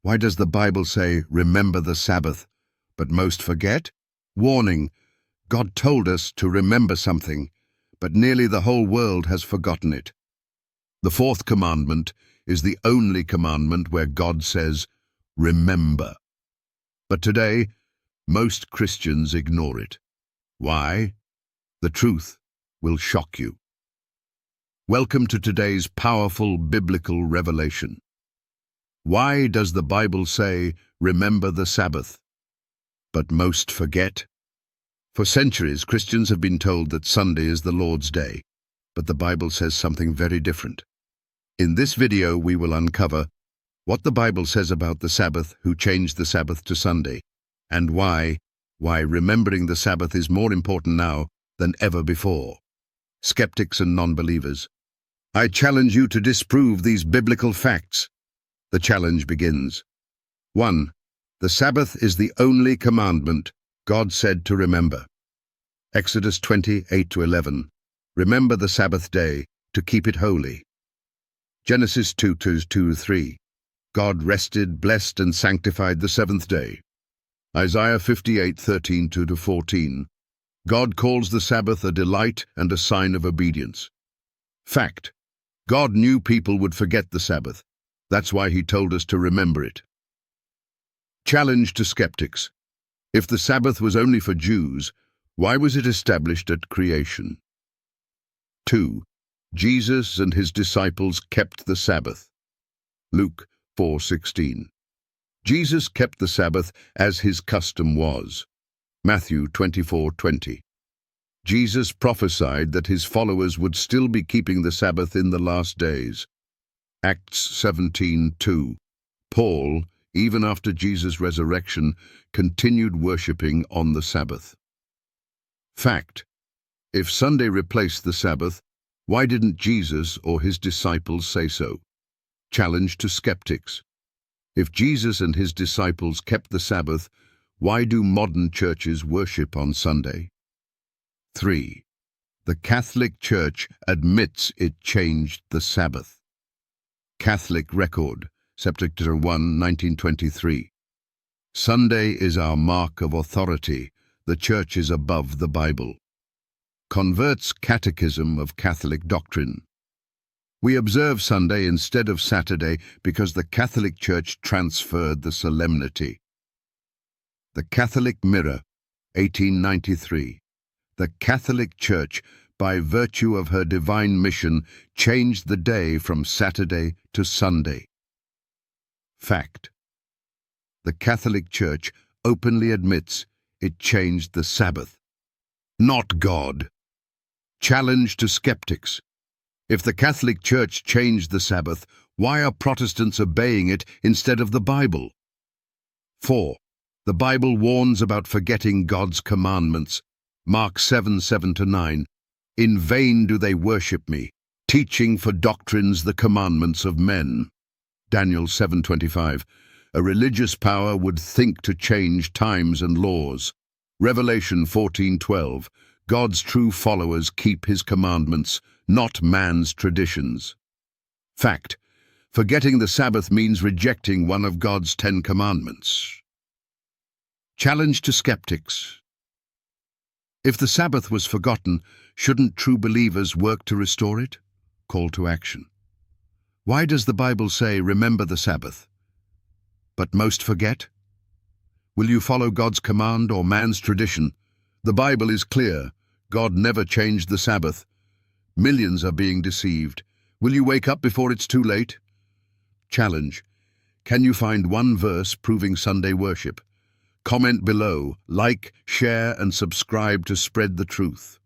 Why does the Bible say, "Remember the Sabbath," but most forget? Warning: God told us to remember something, but nearly the whole world has forgotten it. The Fourth Commandment is the only commandment where God says, "Remember." But today, most Christians ignore it. Why? The truth will shock you. Welcome to today's powerful biblical revelation. Why does the Bible say, "Remember the Sabbath," but most forget? For centuries, Christians have been told that Sunday is the Lord's day, but the Bible says something very different. In this video, we will uncover what the Bible says about the Sabbath, who changed the Sabbath to Sunday, and why remembering the Sabbath is more important now than ever before. Skeptics and non-believers, I challenge you to disprove these biblical facts. The challenge begins. 1. The Sabbath is the only commandment God said to remember. Exodus 20:8-11. Remember the Sabbath day to keep it holy. Genesis 2:2-3. God rested, blessed and sanctified the seventh day. Isaiah 58:13-14. God calls the Sabbath a delight and a sign of obedience. Fact: God knew people would forget the Sabbath. That's why he told us to remember it. Challenge to skeptics. If the Sabbath was only for Jews, why was it established at creation? 2. Jesus and his disciples kept the Sabbath. Luke 4:16. Jesus kept the Sabbath as his custom was. Matthew 24:20. Jesus prophesied that his followers would still be keeping the Sabbath in the last days. Acts 17:2. Paul, even after Jesus' resurrection, continued worshipping on the Sabbath. Fact: if Sunday replaced the Sabbath, why didn't Jesus or his disciples say so? Challenge to skeptics. If Jesus and his disciples kept the Sabbath, why do modern churches worship on Sunday? 3. The Catholic Church admits it changed the Sabbath. Catholic Record, September 1, 1923. Sunday is our mark of authority. The Church is above the Bible. Converts Catechism of Catholic Doctrine. We observe Sunday instead of Saturday because the Catholic Church transferred the solemnity. The Catholic Mirror, 1893. The Catholic Church, by virtue of her divine mission, changed the day from Saturday to Sunday. Fact: the Catholic Church openly admits it changed the Sabbath, not God. Challenge to skeptics. If the Catholic Church changed the Sabbath, why are Protestants obeying it instead of the Bible? 4. The Bible warns about forgetting God's commandments. Mark 7:7-9. In vain do they worship me, teaching for doctrines the commandments of men. Daniel 7:25. A religious power would think to change times and laws. Revelation 14:12. God's true followers keep his commandments, not man's traditions. Fact: forgetting the Sabbath means rejecting one of God's 10 commandments. Challenge to skeptics. If the Sabbath was forgotten, shouldn't true believers work to restore it? Call to action. Why does the Bible say, "Remember the Sabbath," but most forget? Will you follow God's command or man's tradition? The Bible is clear. God never changed the Sabbath. Millions are being deceived. Will you wake up before it's too late? Challenge. Can you find one verse proving Sunday worship? Comment below, like, share and subscribe to spread the truth.